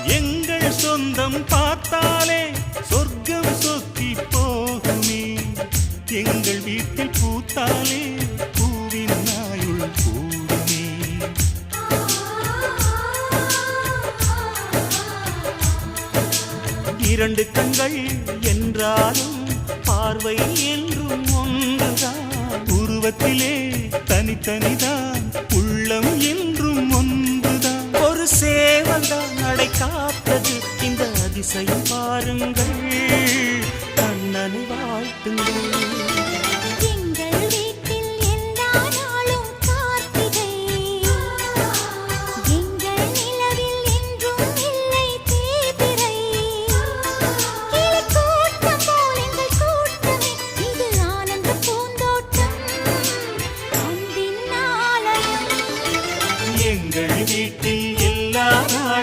எங்கள் சொந்தம் பார்த்தாலே சொர்க்கம் சொத்தி போகுமே. எங்கள் வீட்டில் பூத்தாலே பூவின் நாயுள் கூடுமே. இரண்டு கண்கள் என்றாலும் பார்வை என்றும் ஒன்றுதான். உருவத்திலே தனித்தனிதான், உள்ளம் என்றும் ஒன்றுதான். ஒரு சேவல்தான் நடை காத்தது, இந்த அதிசயம் பாருங்கள். கண்ணனை வாழ்த்துங்கள்.